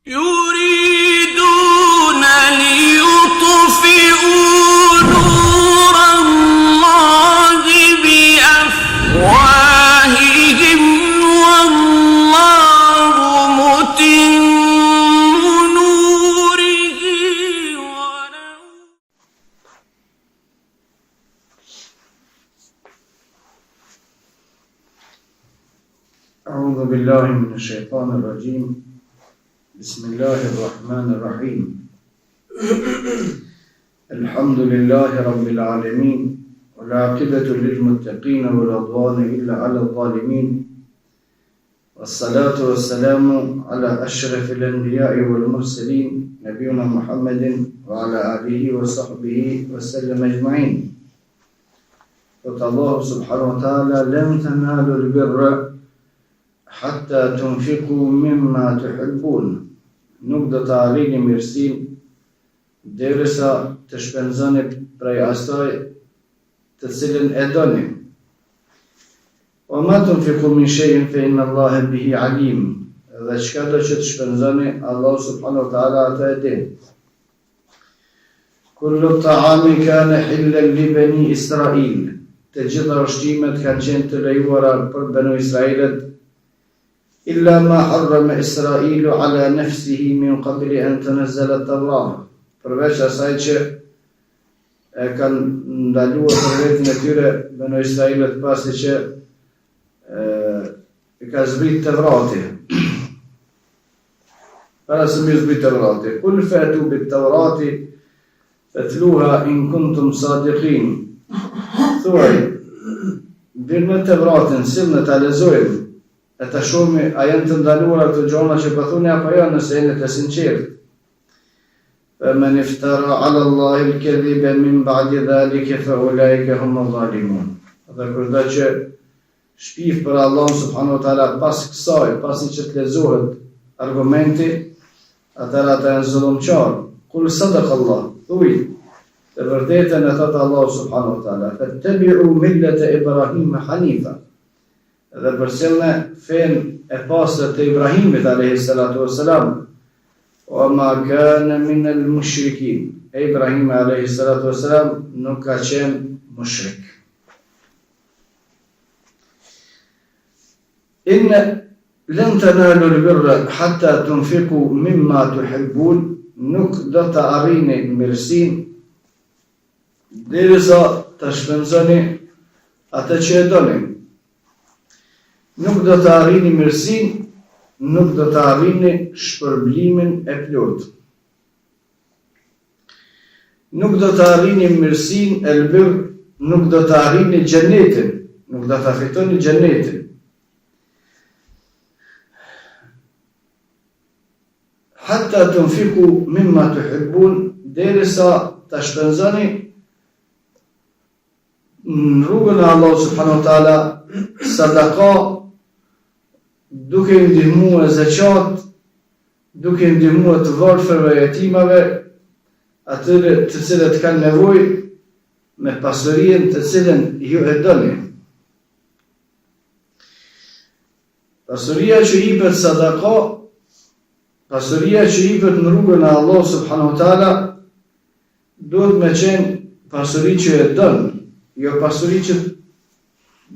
يريدون ليطفئوا نور الله بأفواههم والله متم نوره ولو أعوذ بالله من الشيطان الرجيم بسم الله الرحمن الرحيم الحمد لله رب العالمين والعاقبة للمتقين ولا عدوان إلا على الظالمين والصلاة والسلام على أشرف الأنبياء والمرسلين نبينا محمد وعلى آله وصحبه وسلم أجمعين. الله سبحانه وتعالى لن تنالوا البر حتى تنفقوا مما تحبون. Nuk do të arrini mirësinë derisa të shpenzoni prej asaj të cilën e doni. Wa ma tunfiqu min shay'in fa inna Allaha bihi alim. Dhe çka do që të shpenzoni, Allahu subhanahu wa taala atë e din. Kullu ta'ami kana hillan li bani Israil. Të gjitha ushqimet kanë qenë të lejuara për Banu Israilet. إلا ما حرم إسرائيل على نفسه من قبل أن تنزل التوراة. Përveç asaj që e kanë ndaluar për vetën e tyre Banu Israilet pasi që e ka zbrit Tevrati. Para se mi zbrit Tevrati. Kul fatu bit Tevrati fatluha in kuntum sadiqin. Thuaj, vjen me Tevratin, sillni ta lexojmë. E të shumë, a janë të ndaluar të gjona që pëthune apo janë nëse jene të sinqert. فَمَنِ افْتَرَى عَلَى اللَّهِ الْكَذِبَ مِنْ بَعْدِ ذَلِكَ فَأُولَٰئِكَ هُمُ الظَّالِمُونَ. Dhe kurdo që shpif për Allah subhanahu wa taala pas kësaj, pasi që të lezohet argumenti, atëra ata janë zullumqar. Kul sadaqa Allah, thuj, të vërtetën e thotë Allah subhanahu wa taala, fattabi'u millata Ibrahim hanifa. Dhe përcjellni fen e pastër të Ibrahimit alayhi salatu wassalam, wa ma kana min al-mushrikin. Ibrahim alayhi salatu wassalam nuk ka qenë mushrik. Inna lan tanalu al-birra hatta tunfiqu mimma tuhibbun. Nuk do të arrini mirësinë derisa të shpenzoni atë që e doni. Nuk do të arrini mirësinë, nuk do të arrini shpërblimin e plot. Nuk do të arrini mirësinë e lbir, nuk do të arrini xhenetin, nuk do të fitoni xhenetin. Hatta tunfiqu mimma tuhibbun, derisa të shpenzoni në rrugën e Allahut subhanahu wa taala sadaka, duke ndihmuar zeqat, duke ndihmuar të varfërve e jetimave, atyre të cilët kanë nevojë me pasurinë të cilën ju e doni. Pasuria që jepet sadaka, pasuria që jepet në rrugën e Allahut subhanahu wa taala, duhet me qenë pasuri që e don, jo pasuri që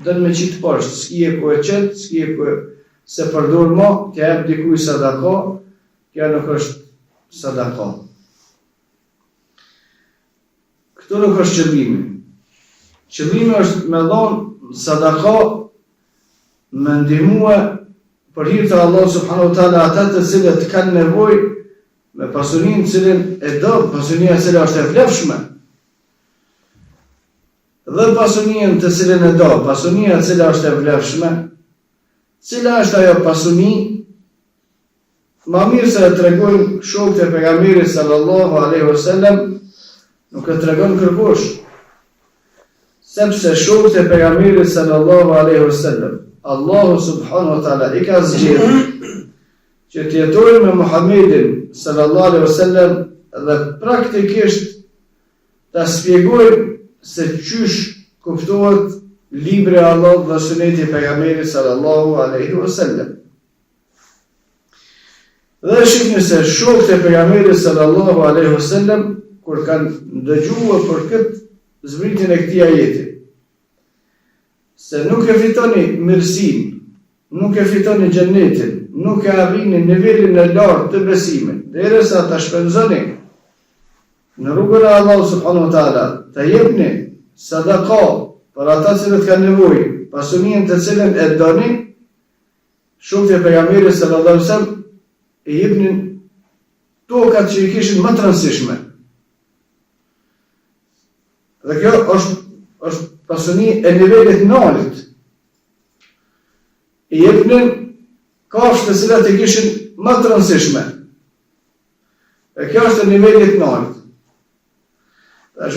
don me qitë poshtë, s'kije ku e qetë, s'kije ku e se përdur mo, të jep dikuj sadaka, kjo nuk është sadaka. Këtu nuk është qëllimi. Qëllimi është me dhonë sadaka, me ndihmue për hir të Allah subhanahu wa taala ata të cilët kanë nevojë me pasurinë cilën e do, pasuria e cila është e vlefshme. Dhe pasurinë të cilën e do, pasuria e cila është e vlefshme, cila është ajo pasuni, ma mirë se e tregojnë shokët e pejgamberit sallallahu alaihi wasallam, nuk e tregon kërkush. Sepse shokët e pejgamberit sallallahu alaihi wasallam, Allahu subhanahu wa taala i ka zgjedhur që të jetojnë me Muhammedin sallallahu alaihi wasallam dhe praktikisht ta shpjegojnë se çysh kuptohet libri i Allahut dhe suneti i pejgamberit sallallahu alaihi wasallam. Dhe shihni se shokët e pejgamberit sallallahu alaihi wasallam kur kanë dëgjuar për këtë zbritjen e këtij ajeti, se nuk e fitoni mirësinë, nuk e fitoni xhenetin, nuk e arrini nivelin e lartë të besimit, derisa ta shpenzoni në rrugën e Allahut subhanahu wa taala, të jepni sadaka për ata që kanë nevojë, pasurinë të cilën e doni, shokët e pejgamberit sallallahu alaihi wasallam e jepnin tokat që i kishin më të rëndësishme. Dhe kjo është pasuni e nivelit nalit. I jepnin kafshë të cilat i kishin më të rëndësishme. E kjo është e nivelit nalit.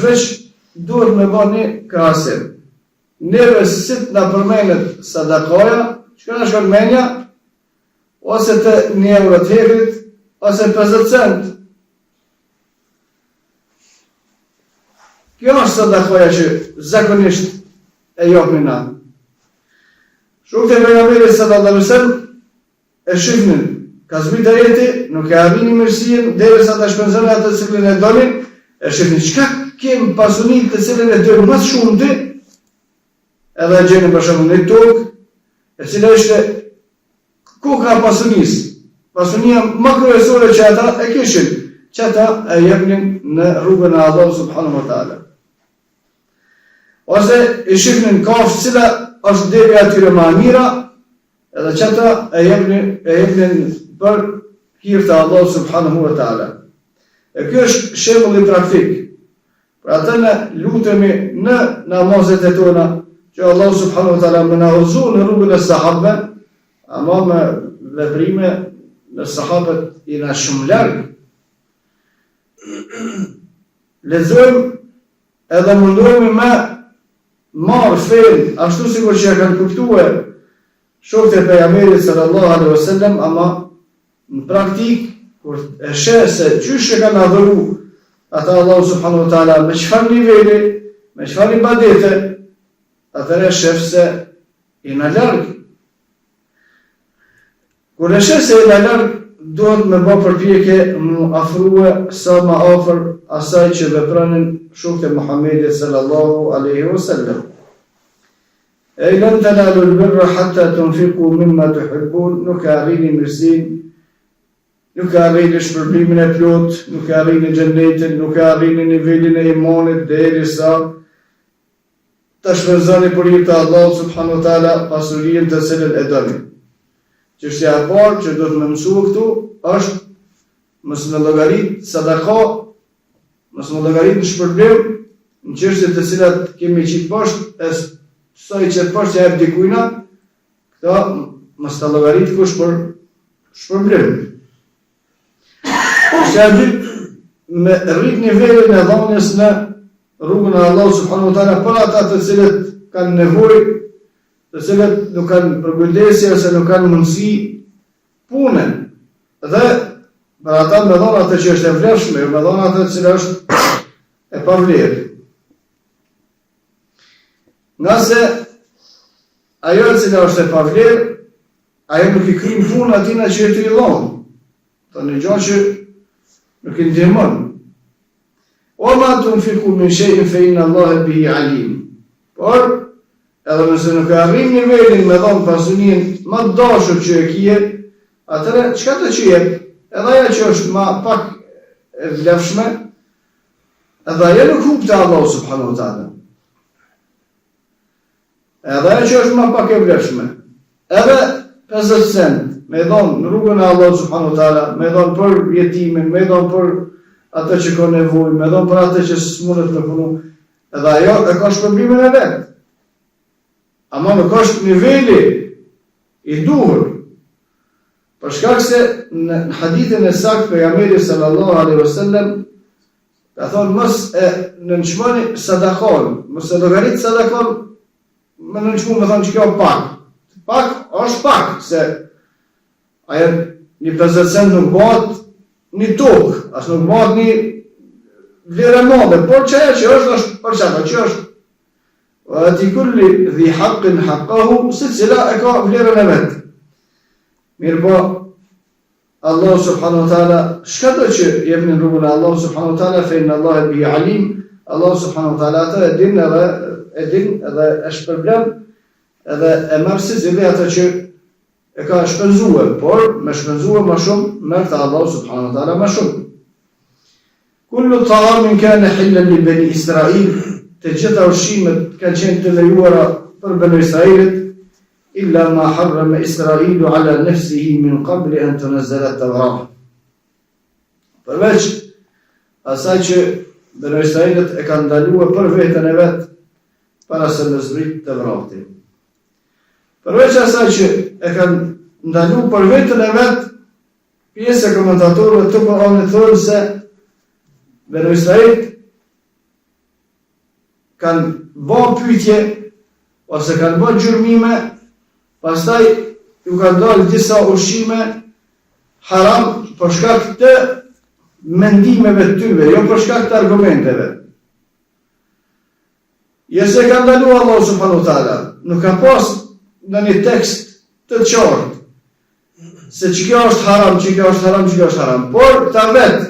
Veç duhet me bërë një krahasim. Neve si të na përmenet sadakaja, çka na shkon menja, ose të 1 euro të hekrit, ose 50 cent. Kjo është sadakaja që zakonisht e japnin na. Shokët e pejgamberit sallallahu alaihi wasallam e shihnin, ka zbrit ajeti, nuk e arrini mirësinë derisa ta shpenzoni atë cilën e donin, e shihnin çka kem pasuninë të cilën e donin më shumë ti, edhe e gjenin për shembull në tokë, e cila ishte koka e pasunisë. Pasunia më kryesore që ata e kishin, që ata e jepnin në rrugën e Allahut subhanahu wa taala. Ose i shihnin kafshë cila është devi atyre më e mira, edhe që ata e jepnin për hir të Allahut subhanahu wa taala. E kjo është shembull i praktik. Pra atë ne lutemi në namazet e tona, që Allahu subhanahu wa taala më na udhëzon në rrugën e sahabëve, ama me veprime në sahabët i na shumë larg. Lexojmë edhe mundohemi me marrë fen, ashtu sikur që e kanë kuptuar shokët e pejgamberit sallallahu alaihi wasallam, ama në praktik kur e sheh se çysh e kanë adhuruar ata Allahu subhanahu wa taala, me çfarë niveli, me çfarë ibadete, atëherë shef se i na larg. Kur e shef se i na larg, duhet me bë përpjekje më afrua sa më afër asaj që vepronin shokët e Muhamedit sallallahu alaihi wasallam. E lan tanalu al-birra hatta tunfiqu mimma tuhibbun, nuk e arrini mirësinë, nuk e arrini shpërblimin e plot, nuk e arrini xhenetin, nuk e arrini nivelin e imanit derisa të shpenzoni për hir të Allahut subhanahu wa taala pasurinë të cilën e doni. Çështja e parë që do të më mësua këtu është mos në llogarit sadaka, mos në llogarit në shpërblim në çështjet të cilat kemi qitë poshtë, soi që poshtë ja jep dikujna, këto mos ta llogarit kush për shpërblim. Çështja e dytë, me rrit nivelin e dhënies në rrugën e Allahut subhanahu wa taala për ata të cilët kanë nevojë, të cilët nuk kanë përkujdesje ose nuk kanë mundësi punën, dhe për ata me dhona atë që është e vlefshme, me dhona atë që është e pavlerë. Nga se ajo e cila është e pavlerë, ajo nuk i kryen punë atina që e të i dhonë, të një gjatë që nuk i ndihmon. O ma tunfiqu min shay'in fa inna Allaha bihi alim. Por edhe nëse nuk e arrin nivelin me dhënë pasuninë më të dashur që e kije, atëherë çka të qiet? Edhe ajo që është më pak e vlefshme, edhe ajo nuk hub te Allahu subhanahu wa taala. Edhe ajo që është më pak e vlefshme, edhe 50 cent me dhënë në rrugën e Allahut subhanahu wa taala, me dhënë për jetimin, me dhënë për atë që ka nevojë, me dhënë për atë që s'mundet me punu, edhe ajo e ka shpërblimin e vet. Ama nuk është niveli i duhur. Për shkak se në hadithin e saktë pejgamberi sallallahu alaihi wasallam ka thonë mos e nënçmoni sadakon, mos e llogarit sadakon, më nënçmu me thonë që kjo pak. Pak është pak, se ajo një 50 cent nuk bëhet një tokë, as nuk bëhet një vlerë e madhe, por që është për çfarë që është. Ati kulli dhi haqqin haqqahu, se cila e ka vlerën e vetë. Mirë po, Allah subhanahu wa ta'ala, shka do që jemi në rrugën e Allah subhanahu wa ta'ala, fe inna Allah bihi alim, Allah subhanahu wa ta'ala ata e din edhe e shpërblem edhe e marrë si zili ata që e ka shpenzue, por me shpenzue ma shumë, mërë të Allah subhanahu wa ta'ala ma shumë. Kullu ta'amin kane hillen li beni Israil, të gjitha ushqimet kanë qenë të lejuara për beni Israilit, illa ma harrama Israilu ala nefsihi min qabli an tunazzalat Tawrah. Përveç asaj që beni Israilit e kanë ndaluar për veten e vet para se në zbrit Tawrati. Përveç asaj që e kanë ndaluar për veten e vet, pjesë e komentatorëve të Kuranit thonë se beni Israilit kanë bërë pyetje ose kanë bërë gjurmime, pastaj ju kanë dalë disa ushqime haram për shkak të mendimeve të tyre, jo për shkak të argumenteve. Jese ka ndaluar Allah subhanahu wa ta'ala, nuk ka pas në një tekst të qartë se që kjo është haram, që kjo është haram, që kjo është haram, por ta vetë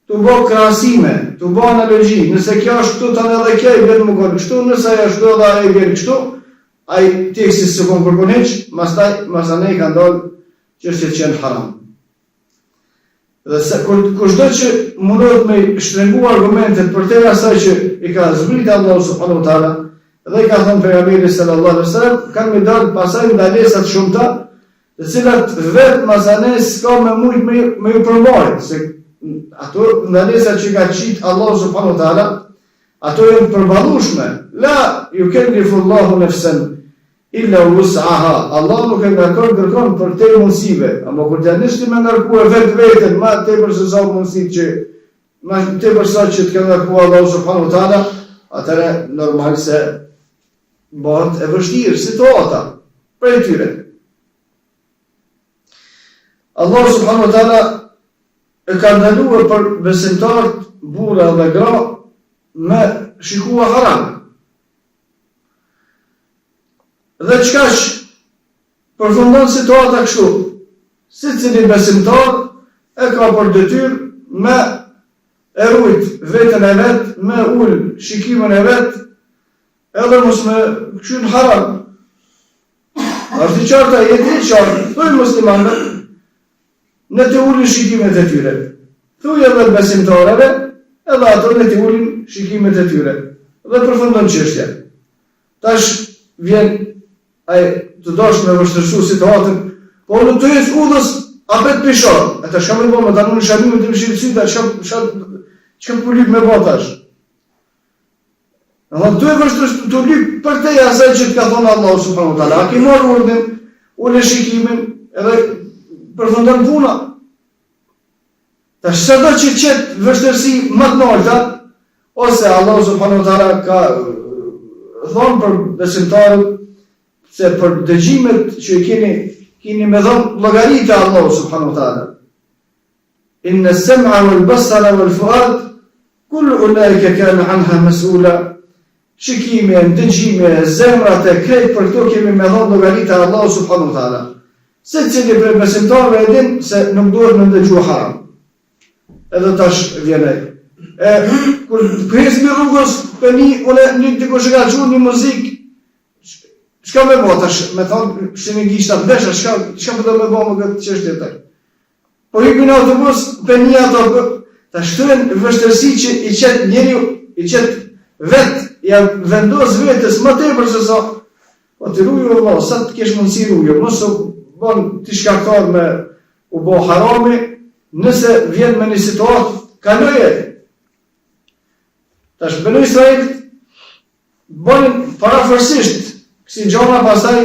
të bo krahasime, të bo analogji, nëse kjo është këtu të në edhe kjo i vjetë më konë kështu, nëse ajo është do dhe ajo i vjetë kështu, ai teksti së konë kërkun heq, masane i kanë dalë që është që qenë haram. Dhe kushdo që mundohet me shtrengu argumentet për te asaj që i ka zbrit Allah subhanahu wa ta'ala, dhe i ka thënë pejgamberi sallallahu alaihi wasallam, kanë me dalë pasaj ndalesat shumëta, të cilat vetë masane s'ka me mujt me ju përmbajt, se ato ndalesat që ka qitë Allah subhanahu wa ta'ala, ato janë përballueshme. La yukellifu Allahu nafsan illa wus'aha. Allah nuk e kërkon për te mundësive, ama kur t'ja nishti me ngarkue vetë ma tepër se sa mundësit që ma tepër sa që t'ka ngarkue Allah subhanahu wa ta'ala, atëre normal se bëhet e vështirë situata për e tyre. Allah subhanahu wa ta'ala e ka ndaluar për besimtarët, burra dhe gra, me shikua haram. Dhe qkash përfundon situata kështu, si cili besimtar e ka për detyrë me e rujt vetën e vetë, me ullë shikimin e vetë, edhe mos me këshyn haram. Ashtë i qarta, jeti i qartë, thuj muslimanve, në të ullin shikimet e tyre. Thuj edhe besimtareve, edhe ato në të ullin shikimet e tyre. Dhe përfundon qështja. Tash vjen ai të dosh me vështërsu situatën, po në të jesë udhës apet pishar. E ta shka me bo, me ta në shamime të mishirë syta, që më pëllip me bo tash. Në të e vështërsu të lip për te asaj që të ka thonë Allah subhanahu wa ta'ala. A ki marë urdin, ullin shikimin, edhe përfundon puna. Tash sado që qëtë vështërsi më të nalta, ose Allah subhanahu wa ta'ala ka thonë për besimtarët se për dëgjimet që keni me dhonë llogaritë Allah subhanahu wa ta'ala. Inna as-sam'a wal basara wal fuad kullu ulaika kana anha mas'ula. Shikime, dëgjime, zemrat e krejt për këto kemi me dhonë llogaritë Allah subhanahu wa ta'ala. Se cili për besimtarëve e din se nuk duhet me ndëgju haram. Edhe tash vjene. Kur kërës me rrugës për një dikush ka gju një muzikë, shka me bo tash, me thonë, shënë gjishta të besha, shka përdo me bo më këtë qështë të. Po i në autobus, për një ato, ta shtuën vështërsi që i qetë njeri, i qetë vetë, ja vendos vetës më tepër se sa, po të ruju Allah, sa të kesh mundësi ruju, mësë bon të shkaktar me u bo harami, nëse vjen me një situatë, kaloje. Tash Benu Israil bonin parafërsisht kësi gjona, pastaj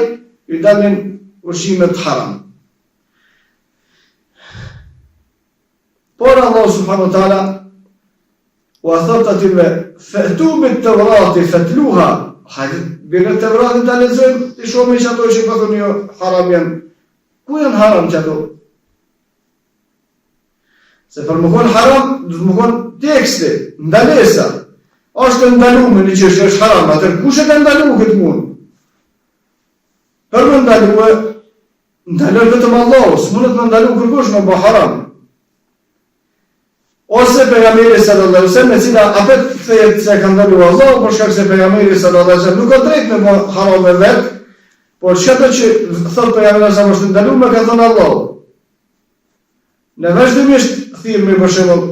i dalin ushqimet haram. Por Allah subhanahu wa ta'ala u a thot atyre fëtu bit të vrati fëtluha, hajde bërë të vratin të lezojmë, të shumë që ato që pëthën një haram janë. Ku janë haram që ato? Se për më konë haram, du të më konë teksti, ndalesa. Ashtë ndalume një që është haram, atër kush e ka ndalu këtë mund? Për më ndalume, ndalon vetëm Allahu, s'mundet me ndalu kërkush me bë haram. Ose pejgamberi sallallahu alaihi wasallam, e cila apet kthehet se ka ndaluar Allahu, por shkak se pejgamberi sallallahu alaihi wasallam nuk ka drejt me bë haram me vet, por çka që thot pejgamberi sa është ndaluar me ka thënë Allahu. Në vazhdimisht thirrmi për shembull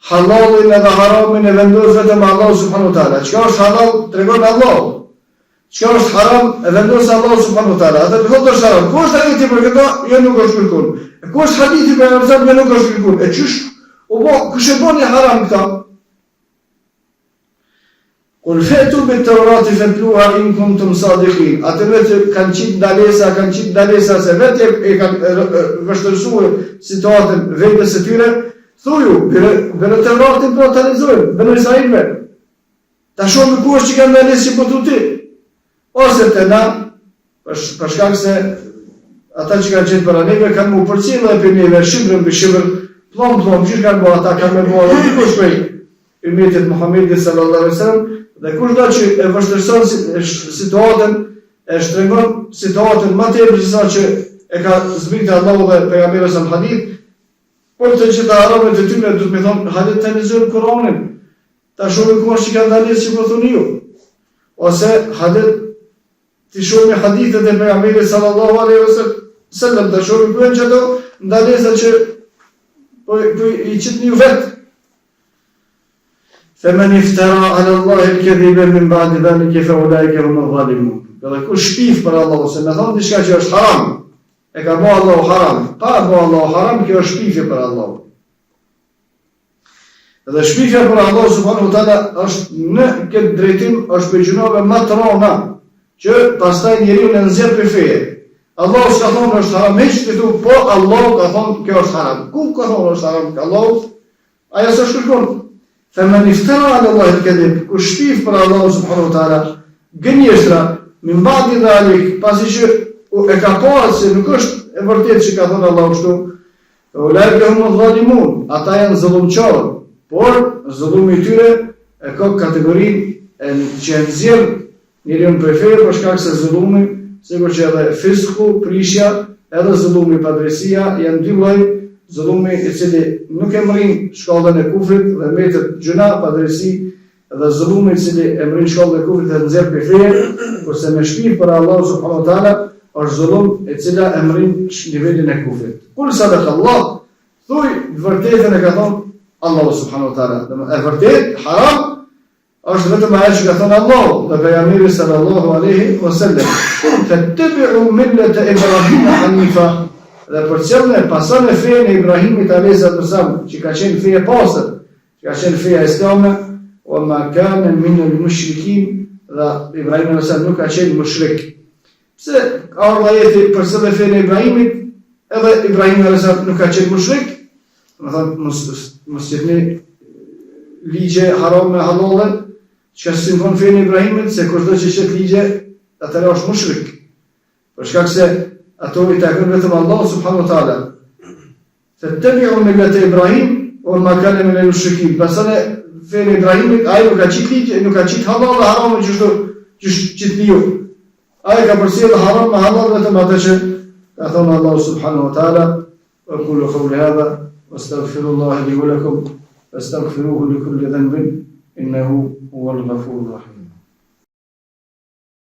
halalin edhe haramin e vendos vetëm Allahu subhanahu wa taala. Çka është halal tregon Allahu. Çka është haram e vendos Allahu subhanahu wa taala. Atë do të thotë, ku është ai për këtë? Jo nuk është kërkuar. Ku është hadithi për Ramazan? Jo nuk është kërkuar. E çish u bë kush e bën haram këta? Qul fa'tu bit-Taurati fatluha in kuntum sadiqin. Atë vetë kanë qit ndalesa se vetë e kanë vështirësuar situatën vetes së tyre. Thuju, bënë Tauratin po të realizojnë, bënë Israilve. Ta shumë ku është që kanë ndalesë që po të ti. Ose të na, për shkak se ata që kanë qenë para neve kanë mu përcjellë dhe për neve, shqipërën për shqipër, plom, që kanë bo ata, kanë me bo edhe një kush prej umetit Muhammedi sallallahu alaihi wasallam, dhe kush do që e vështërson situatën, e shtrengon situatën më tepër se sa që e ka zbritë Allahu dhe pejgamberi sa hadith, por të gjitha arabët e tyre du të me thonë, hajde të lexojmë Kur'anin, ta shumë ku është që kanë ndalesë që po thoni ju, ose hajde të shohim hadithet e pejgamberit sallallahu alaihi wasallam, ta shohim ku janë ato ndalesa që po i qitni ju vetë. Femen iftara ala Allahi al-kadhiba min ba'di dhalika fa ulaika hum adh-dhalimun. Dhe kush shpif për Allah, se me thonë diçka që është haram, e ka bo Allahu haram, pa bo Allahu haram, kjo është shpifje për Allah. Dhe shpifja për Allah subhanahu wa taala është në këtë drejtim është për gjunave më të rënda, që pastaj njeriu në nxjerr për feje. Allahu s'ka thonë është haram, hiç këtu, po Allahu ka thonë kjo është haram. Ku ka thonë është haram? Allahu ajo s'është kërkon. Femen iftara ala Allahi al-kadhib, ku shpif për Allah subhanahu wa taala, gënjeshtra min ba'di dhalik, pasi që e ka parë se nuk është e vërtet që ka thënë Allahu kështu, ulaika hum adh-dhalimun, ata janë zullumçorë, por zullumi i tyre e ka kategorinë që e nxjerr njeriu prej feje për shkak se zullumi, sikur që edhe fisku, prishja, edhe zullumi padrejësia janë dy lloj, zullumi i cili nuk e mrin shkallën e kufrit dhe mbetet gjuna, padrejësi, dhe zullumi i cili e mrin shkallën e kufrit dhe nxjerr prej feje, kurse me shpif për Allah subhanahu wa taala është zullum e cila e mrin nivelin e kufrit. Kul sadaq Allah, thuj vërtetën e ka thonë Allahu subhanahu wa taala. E vërtet haram është vetëm ajo që ka thënë Allahu dhe pejgamberi sallallahu alaihi wasallam. Fattabi'u millata Ibrahima hanifa. Dhe përcjellni pasoni fenë e Ibrahimit alayhi salam, që ka qenë feje pastër, që ka qenë feja islame, wa ma kana min al-mushrikin, dhe Ibrahim alayhi salam nuk ka qenë mushrik. Pse ardha jeti përsëri fenë e Ibrahimit, edhe Ibrahim alayhi salam nuk ka qenë mushrik? Më thonë, mos qëtëni ligje haram me halale, që ka sinkon fejnë Ibrahimit, se kushdo që qëtë ligje, atëre është mushrik. Për shkak se ato i takon vetëm Allah subhanahu wa taala. Fattabi'u millata Ibrahim wa ma kana min al-mushrikin. Pasane fejnë Ibrahimit, ai nuk ka qit ligje, nuk ka qit halal dhe haram që qit liu. Ai ka përsëri haram me halal vetëm atë që ka thonë Allah subhanahu wa taala. Wa qulu qawli hadha واستغفر الله لي ولكم فاستغفروه لكل ذنب إنه هو الغفور الرحيم.